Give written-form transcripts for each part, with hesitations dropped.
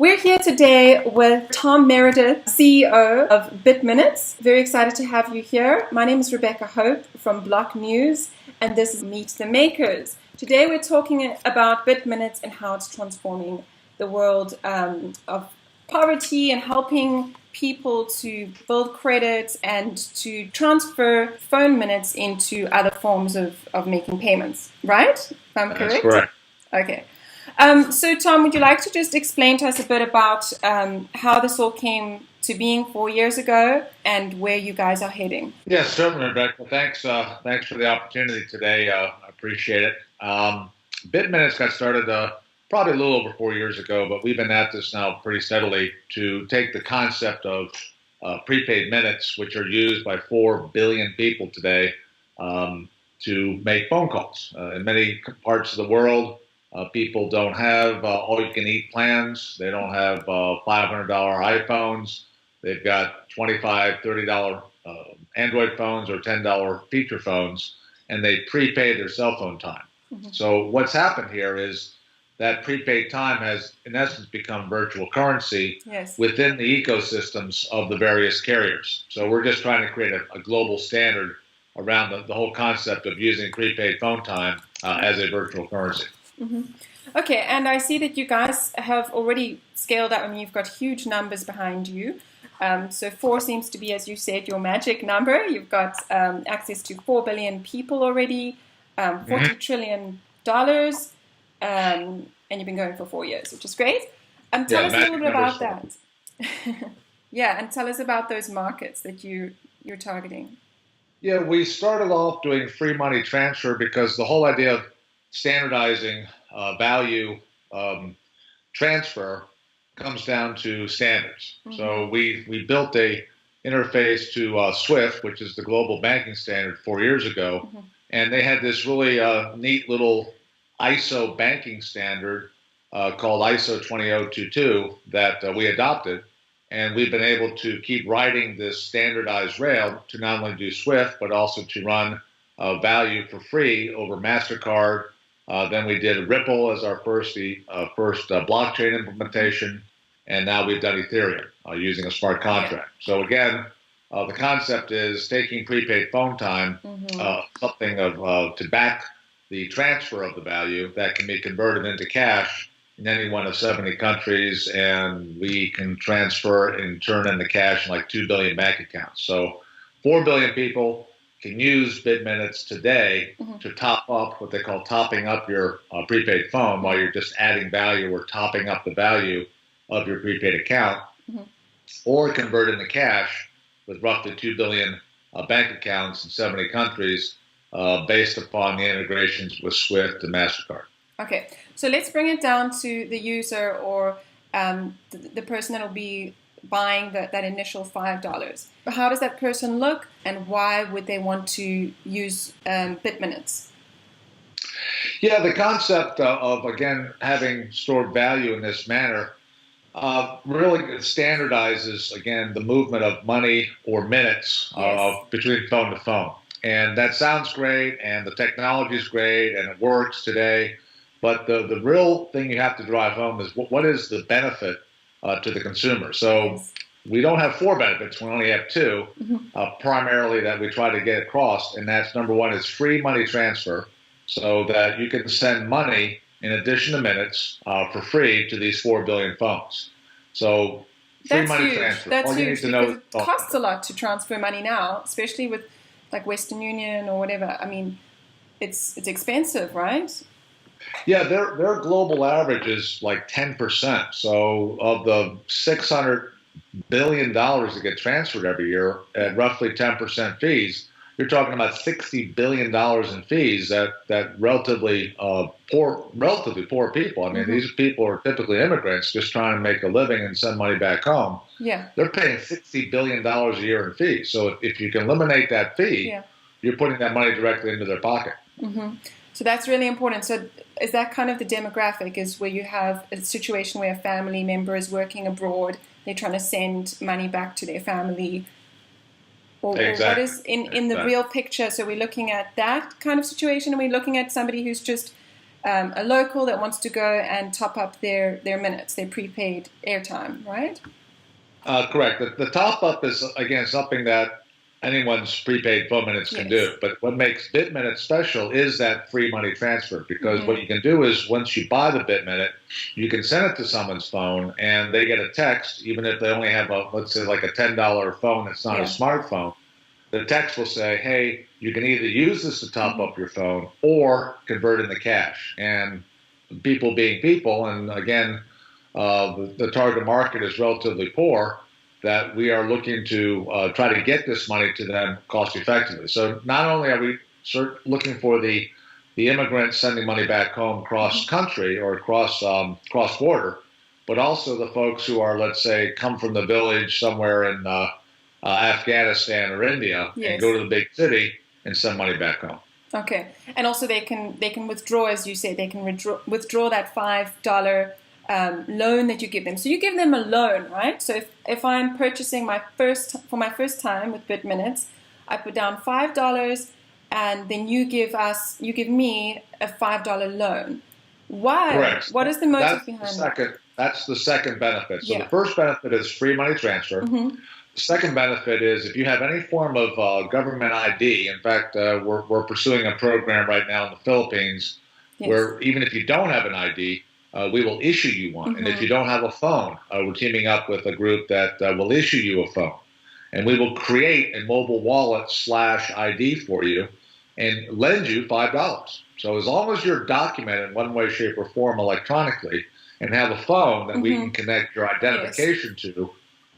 We're here today with Tom Meredith, CEO of Bitminutes. Very excited to have you here. My name is Rebecca Hope from Block News, and this is Meet the Makers. Today we're talking about Bitminutes and how it's transforming the world of poverty and helping people to build credit and to transfer phone minutes into other forms of making payments. Right? If I'm correct? That's correct. Okay. So, Tom, would you like to just explain to us a bit about how this all came to being 4 years ago and where you guys are heading? Yes, certainly, Rebecca. Thanks for the opportunity today. I appreciate it. Bitminutes got started probably a little over 4 years ago, but we've been at this now pretty steadily to take the concept of prepaid minutes, which are used by 4 billion people today, to make phone calls. In many parts of the world, people don't have all-you-can-eat plans. They don't have $500 iPhones. They've got $25, $30 Android phones or $10 feature phones, and they prepay their cell phone time. Mm-hmm. So what's happened here is that prepaid time has, in essence, become virtual currency within the ecosystems of the various carriers. So we're just trying to create a global standard around the whole concept of using prepaid phone time as a virtual currency. Mm-hmm. Okay, and I see that you guys have already scaled up. I mean, you've got huge numbers behind you. So 4 seems to be, as you said, your magic number. You've got access to 4 billion people already, $40 trillion, and you've been going for 4 years, which is great. Tell us a little bit about that. Yeah, and tell us about those markets that you're targeting. Yeah, we started off doing free money transfer because the whole idea of standardizing value transfer comes down to standards. Mm-hmm. So we built a interface to SWIFT, which is the global banking standard, 4 years ago, mm-hmm. and they had this really neat little ISO banking standard called ISO 20022 that we adopted, and we've been able to keep riding this standardized rail to not only do SWIFT but also to run value for free over MasterCard. Then we did Ripple as our first blockchain implementation, and now we've done Ethereum using a smart contract. So again, the concept is taking prepaid phone time, mm-hmm. Something to back the transfer of the value that can be converted into cash in any one of 70 countries, and we can transfer and turn into cash in like 2 billion bank accounts. So 4 billion people can use Bitminutes today, mm-hmm. to top up what they call topping up your prepaid phone while you're just adding value or topping up the value of your prepaid account, mm-hmm. or convert into cash with roughly 2 billion bank accounts in 70 countries based upon the integrations with SWIFT and MasterCard. Okay, so let's bring it down to the user or the person that will be buying that initial $5. How does that person look, and why would they want to use Bitminutes? Yeah, the concept of, again, having stored value in this manner really standardizes, again, the movement of money or minutes between phone to phone. And that sounds great, and the technology is great, and it works today. But the real thing you have to drive home is what is the benefit to the consumer. So we don't have 4 benefits, we only have 2, mm-hmm. Primarily that we try to get across, and that's number 1 is free money transfer, so that you can send money in addition to minutes for free to these 4 billion phones. So free that's money huge. transfer. That's all you huge need to know because it costs a lot to transfer money now, especially with like Western Union or whatever. I mean, it's expensive, right? Yeah, their global average is like 10%. So of the $600 billion that get transferred every year at roughly 10% fees, you're talking about $60 billion in fees that relatively poor people. I mean, mm-hmm. these people are typically immigrants just trying to make a living and send money back home. Yeah, they're paying $60 billion a year in fees. So if you can eliminate that fee, you're putting that money directly into their pocket. Mm-hmm. So that's really important. So is that kind of the demographic, is where you have a situation where a family member is working abroad, they're trying to send money back to their family? Or what is in the real picture? So we're looking at that kind of situation, and we're looking at somebody who's just a local that wants to go and top up their minutes, their prepaid airtime, right? Correct. The top up is, again, something that anyone's prepaid phone minutes can do. But what makes Bitminutes special is that free money transfer, because what you can do is once you buy the Bitminute, you can send it to someone's phone and they get a text, even if they only have let's say like a $10 phone that's not a smartphone. The text will say, hey, you can either use this to top up your phone or convert into cash. And people being people, and again, the target market is relatively poor, that we are looking to try to get this money to them cost effectively. So not only are we looking for the immigrants sending money back home cross country or cross border, but also the folks who are, let's say, come from the village somewhere in Afghanistan or India and go to the big city and send money back home. Okay, and also they can withdraw, as you say, they can withdraw that $5 loan that you give them. So you give them a loan, right? So if I'm purchasing for my first time with Bitminutes, I put down $5, and then you give me a $5 loan. Why? Correct. What is the motive behind that? That's the second benefit. So the first benefit is free money transfer. The second benefit is if you have any form of government ID. In fact, we're pursuing a program right now in the Philippines where even if you don't have an ID, we will issue you one. And if you don't have a phone, we're teaming up with a group that will issue you a phone. And we will create a mobile wallet /ID for you and lend you $5. So as long as you're documented in one way, shape, or form electronically and have a phone that we can connect your identification to,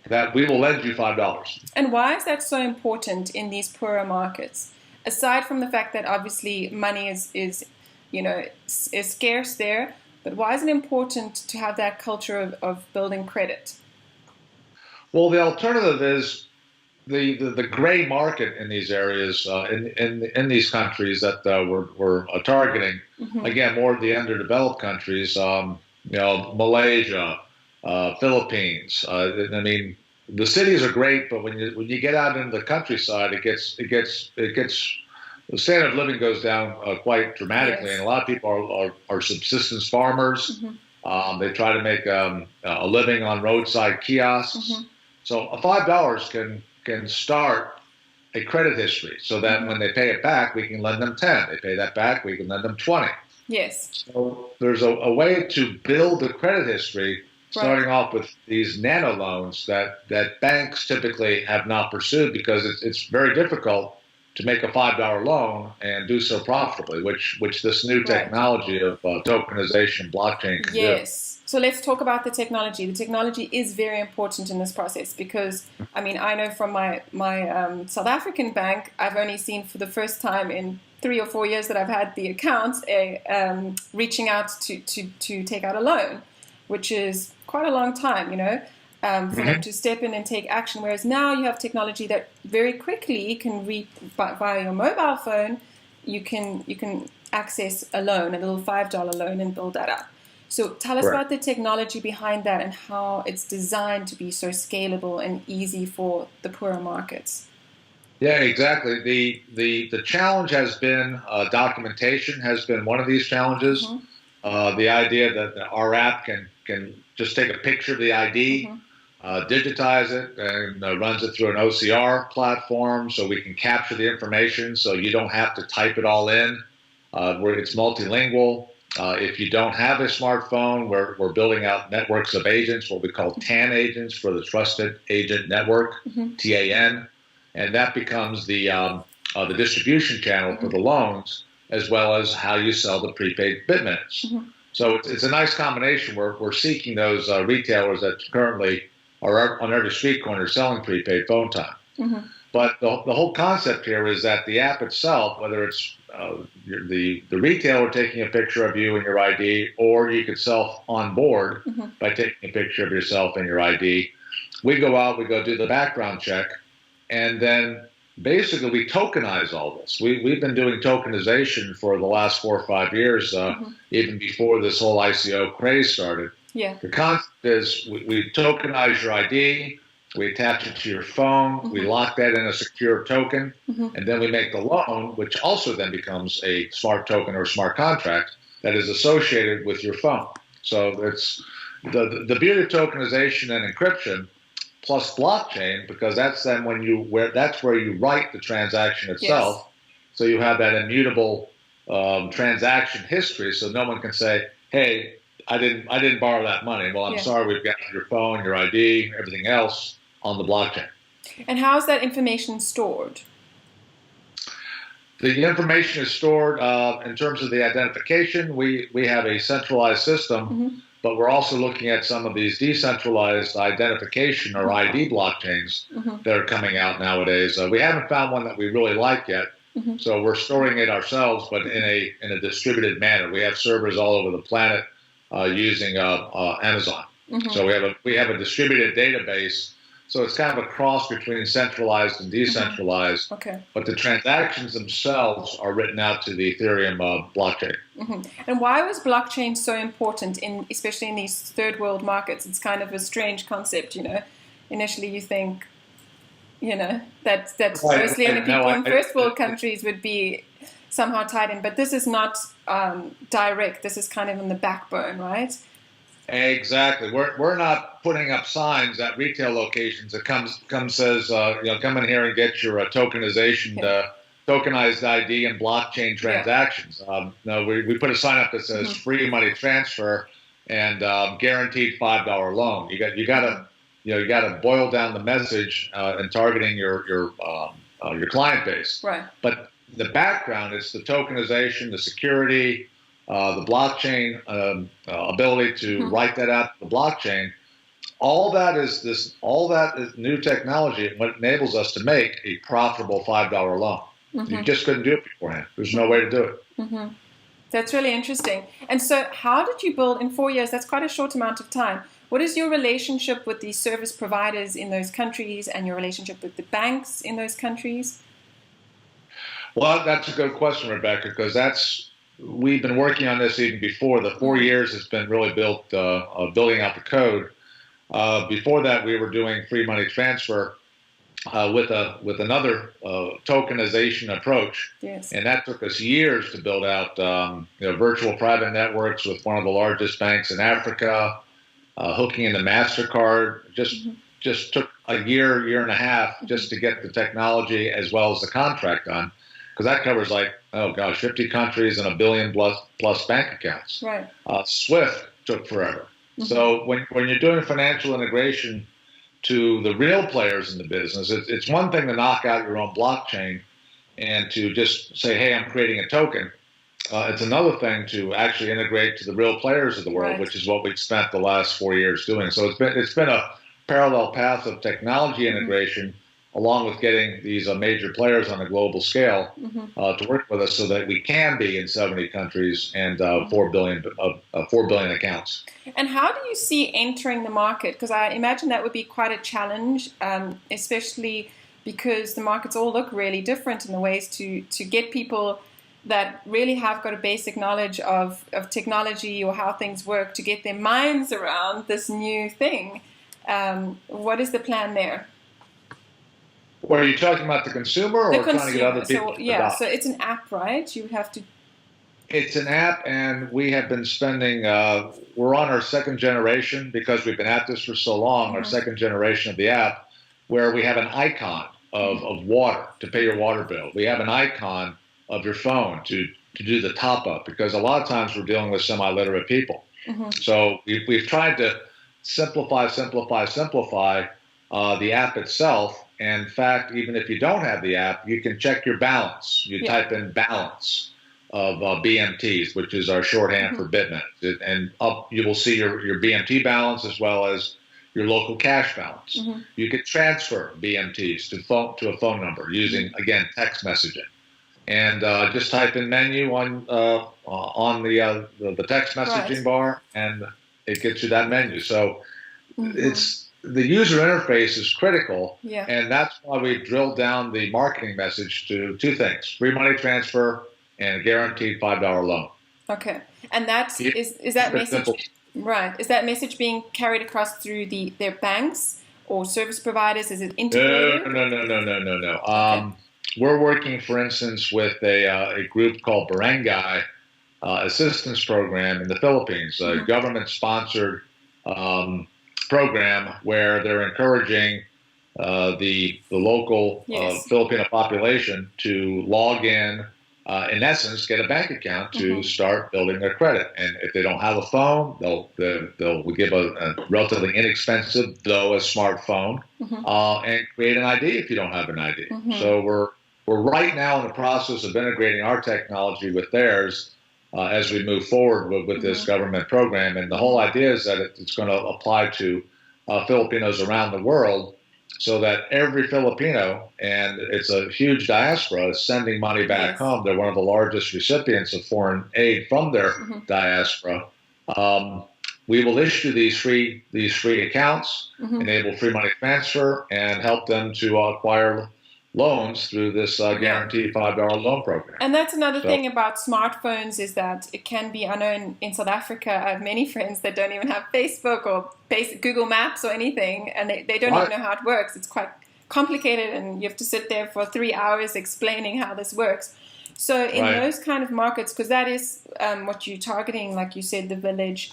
that we will lend you $5. And why is that so important in these poorer markets? Aside from the fact that obviously money is scarce there, but why is it important to have that culture of building credit? Well, the alternative is the gray market in these areas, in these countries that we're targeting. Again, more of the underdeveloped countries, Malaysia, Philippines. I mean, the cities are great, but when you get out into the countryside, the standard of living goes down quite dramatically, and a lot of people are subsistence farmers. They try to make a living on roadside kiosks. So a $5 can start a credit history, so that when they pay it back, we can lend them 10. They pay that back, we can lend them 20. Yes. So there's a way to build a credit history, starting off with these nano loans that banks typically have not pursued because it's very difficult to make a $5 loan and do so profitably, which this new technology of tokenization, blockchain can do. Yes. So let's talk about the technology. The technology is very important in this process because, I mean, I know from my South African bank, I've only seen for the first time in 3 or 4 years that I've had the account reaching out to take out a loan, which is quite a long time, for them to step in and take action. Whereas now you have technology that very quickly can via your mobile phone, you can access a loan, a little $5 loan, and build that up. So tell us about the technology behind that and how it's designed to be so scalable and easy for the poorer markets. Yeah, exactly. The challenge has been documentation has been one of these challenges. The idea that our app can just take a picture of the ID, digitize it, and runs it through an OCR platform so we can capture the information so you don't have to type it all in. Where it's multilingual. If you don't have a smartphone, we're building out networks of agents, what we call TAN agents for the Trusted Agent Network, TAN, and that becomes the distribution channel for the loans, as well as how you sell the prepaid Bitminutes. So it's a nice combination. We're seeking those retailers that currently are on every street corner selling prepaid phone time. But the whole concept here is that the app itself, whether it's the retailer taking a picture of you and your ID, or you could self on board by taking a picture of yourself and your ID, we go do the background check, and then basically we tokenize all this. We've been doing tokenization for the last 4 or 5 years, even before this whole ICO craze started. The concept is we tokenize your ID, we attach it to your phone, we lock that in a secure token, and then we make the loan, which also then becomes a smart token or smart contract. that is associated with your phone. So it's the beauty of tokenization and encryption plus blockchain, because that's then that's where you write the transaction itself. Yes. So you have that immutable transaction history, so no one can say, "Hey, I didn't borrow that money." Well, I'm sorry, we've got your phone, your ID, everything else on the blockchain. And how is that information stored? The information is stored in terms of the identification. We have a centralized system, but we're also looking at some of these decentralized identification or ID blockchains that are coming out nowadays. We haven't found one that we really like yet, so we're storing it ourselves, but in a distributed manner. We have servers all over the planet using Amazon. So we have a distributed database. So it's kind of a cross between centralized and decentralized, but the transactions themselves are written out to the Ethereum blockchain. And why was blockchain so important, especially in these third world markets? It's kind of a strange concept, you know. Initially you think, you know, that mostly only people in first world countries would be somehow tied in, but this is not direct. This is kind of in the backbone, right? Exactly. We're not putting up signs at retail locations that says come in here and get your tokenized ID and blockchain transactions. No, we put a sign up that says free money transfer and guaranteed $5 loan. You got to boil down the message and targeting your client base. Right. But the background is the tokenization, the security. The blockchain ability to write that out to the blockchain, all that is new technology, and what enables us to make a profitable $5 loan. You just couldn't do it beforehand. There's no way to do it. That's really interesting. And so how did you build in 4 years? That's quite a short amount of time. What is your relationship with the service providers in those countries and your relationship with the banks in those countries? Well, that's a good question, Rebecca, because we've been working on this even before. The 4 years has been really building out the code. Before that, we were doing free money transfer with another tokenization approach, and that took us years to build out. Virtual private networks with one of the largest banks in Africa, hooking into MasterCard. Just took a year and a half just to get the technology as well as the contract done. Because that covers 50 countries and 1 billion plus bank accounts. Right. SWIFT took forever. So when you're doing financial integration to the real players in the business, it's one thing to knock out your own blockchain and to just say, hey, I'm creating a token. It's another thing to actually integrate to the real players of the world, which is what we've spent the last 4 years doing. So it's been a parallel path of technology integration, along with getting these major players on a global scale to work with us so that we can be in 70 countries and 4 billion accounts. And how do you see entering the market? Because I imagine that would be quite a challenge, especially because the markets all look really different in the ways to get people that really have got a basic knowledge of technology or how things work to get their minds around this new thing. What is the plan there? Well, are you talking about the consumer or trying to get other people to adopt? So it's an app, right? You have to. It's an app, and we have been spending. We're on our second generation because we've been at this for so long. Our second generation of the app, where we have an icon of water to pay your water bill. We have an icon of your phone to do the top up, because a lot of times we're dealing with semi-literate people. So we've tried to simplify the app itself. And in fact, even if you don't have the app, you can check your balance. You type in balance of BMTs, which is our shorthand for Bitminutes. And up you will see your BMT balance as well as your local cash balance. You can transfer BMTs to a phone number using, again, text messaging. And just type in menu on the text messaging bar, and it gets you that menu. So the user interface is critical, and that's why we drilled down the marketing message to 2 things: free money transfer and a guaranteed $5 loan. Okay, and is that message right? Is that message being carried across through their banks or service providers? Is it integrated? No. We're working, for instance, with a group called Barangay, assistance program in the Philippines, a government-sponsored program where they're encouraging the local Filipino population to log in essence, get a bank account to start building their credit. And if they don't have a phone, they'll give a relatively inexpensive, though a smartphone, and create an ID if you don't have an ID. So we're right now in the process of integrating our technology with theirs as we move forward with this government program. And the whole idea is that it's going to apply to Filipinos around the world, so that every Filipino, and it's a huge diaspora, is sending money back home. They're one of the largest recipients of foreign aid from their diaspora. We will issue these free accounts, enable free money transfer, and help them to acquire loans through this guaranteed $5 loan program. And that's another thing about smartphones, is that it can be, I know in South Africa, I have many friends that don't even have Facebook or Google Maps or anything, and they don't even know how it works. It's quite complicated, and you have to sit there for 3 hours explaining how this works. So in those kind of markets, because that is what you're targeting, like you said, the village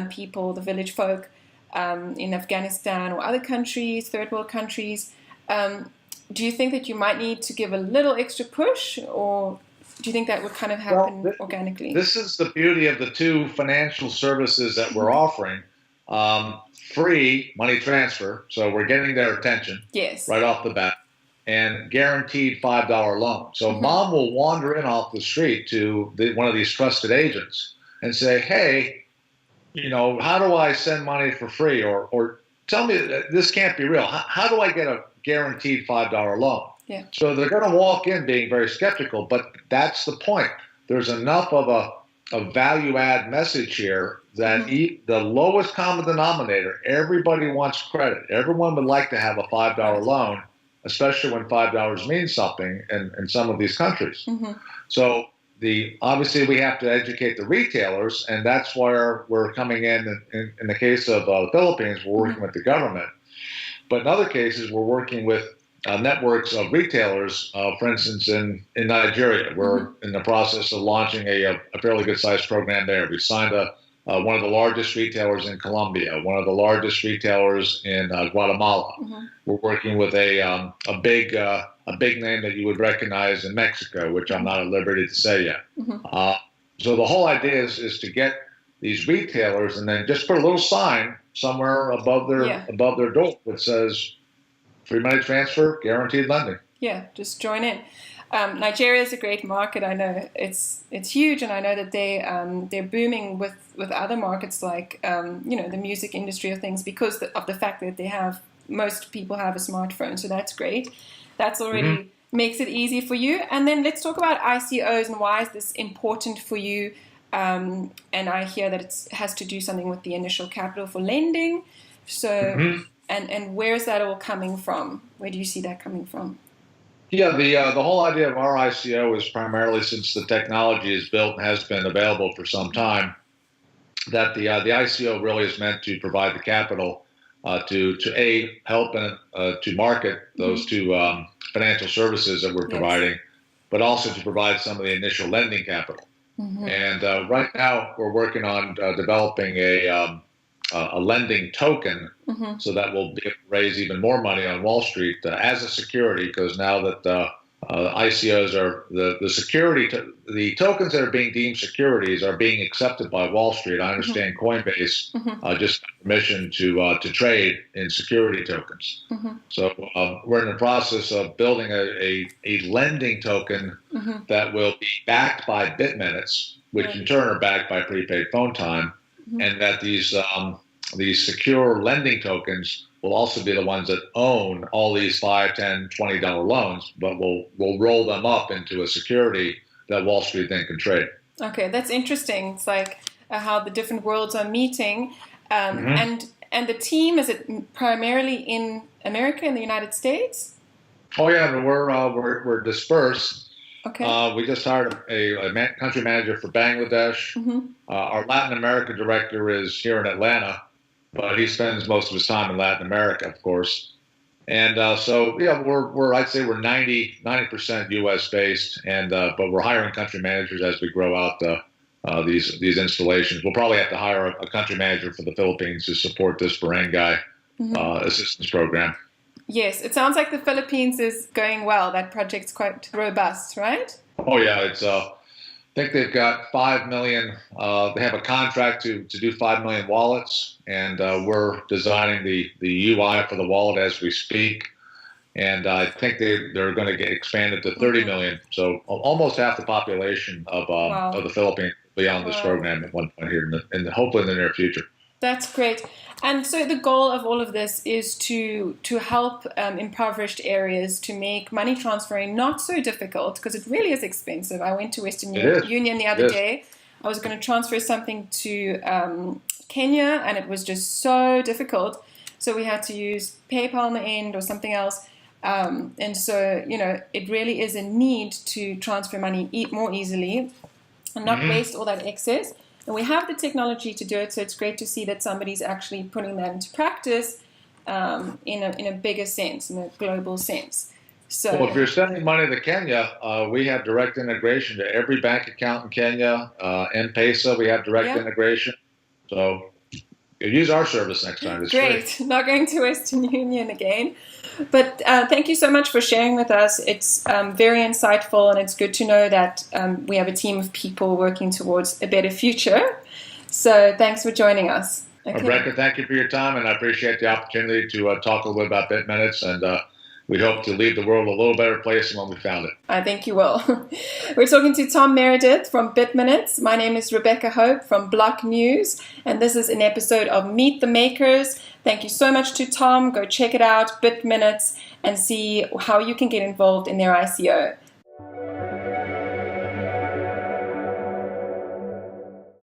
people, the village folk in Afghanistan or other countries, third world countries, do you think that you might need to give a little extra push, or do you think that would kind of happen organically? This is the beauty of the two financial services that we're offering. Free money transfer, so we're getting their attention right off the bat, and guaranteed $5 loan. So mom will wander in off the street to one of these trusted agents and say, hey, how do I send money for free? Or tell me, this can't be real. How do I get a guaranteed $5 loan? So they're going to walk in being very skeptical, but that's the point. There's enough of a value add message here that the lowest common denominator, everybody wants credit. Everyone would like to have a $5 loan, especially when $5 means something in some of these countries. So obviously we have to educate the retailers, and that's where we're coming in the case of the Philippines, we're working with the government. But in other cases, we're working with networks of retailers. For instance, in Nigeria, we're in the process of launching a fairly good-sized program there. We signed one of the largest retailers in Colombia, one of the largest retailers in Guatemala. We're working with a big name that you would recognize in Mexico, which I'm not at liberty to say yet. So the whole idea is to get these retailers and then just put a little sign somewhere above their door that says free money transfer, guaranteed lending. Yeah, just join in. Nigeria is a great market. I know it's huge, and I know that they're booming with other markets like the music industry or things, because of the fact that most people have a smartphone. So that's great. That's already makes it easy for you. And then let's talk about ICOs and why is this important for you. And I hear that it has to do something with the initial capital for lending. So and where's that all coming from? Where do you see that coming from? Yeah, the whole idea of our ICO is primarily, since the technology is built and has been available for some time, that the ICO really is meant to provide the capital to help and to market those two financial services that we're providing, but also to provide some of the initial lending capital. And right now we're working on developing a lending token, so that will raise even more money on Wall Street as a security, because now that ICOs are the security, the tokens that are being deemed securities are being accepted by Wall Street. I understand Coinbase just got permission to trade in security tokens. So we're in the process of building a lending token that will be backed by Bitminutes, which in turn are backed by prepaid phone time, and that these secure lending tokens will also be the ones that own all these $5, $10, $20 loans, but we'll roll them up into a security that Wall Street then can trade. Okay, that's interesting. It's like how the different worlds are meeting. And the team, is it primarily in America, in the United States? Oh yeah, we're dispersed. Okay. We just hired a country manager for Bangladesh. Our Latin America director is here in Atlanta, but he spends most of his time in Latin America, of course. And so yeah, I'd say we're 90% U.S. based, and but we're hiring country managers as we grow out these installations. We'll probably have to hire a country manager for the Philippines to support this barangay assistance program. Yes, it sounds like the Philippines is going well. That project's quite robust, right? Oh yeah, it's. I think they've got 5 million. They have a contract to do 5 million wallets, and we're designing the UI for the wallet as we speak. And I think they're going to get expanded to 30 million. So almost half the population of the Philippines will be on this program at one point here, and hopefully in the near future. That's great. And so the goal of all of this is to help impoverished areas to make money transferring not so difficult, because it really is expensive. I went to Western Union the other day. I was going to transfer something to Kenya, and it was just so difficult. So we had to use PayPal on the end or something else. And so, it really is a need to transfer money more easily and not waste all that excess. And we have the technology to do it, so it's great to see that somebody's actually putting that into practice in a bigger sense, in a global sense. So, well, if you're sending money to Kenya, we have direct integration to every bank account in Kenya. M-Pesa, we have direct integration. So use our service next time. It's great. Free. Not going to Western Union again. But thank you so much for sharing with us. It's very insightful, and it's good to know that we have a team of people working towards a better future. So thanks for joining us. Okay. Rebecca, thank you for your time, and I appreciate the opportunity to talk a little bit about Bitminutes, and we hope to leave the world a little better place than when we found it. I think you will. We're talking to Tom Meredith from Bitminutes. My name is Rebecca Hope from Block News, and this is an episode of Meet the Makers. Thank you so much to Tom. Go check it out, Bitminutes, and see how you can get involved in their ICO.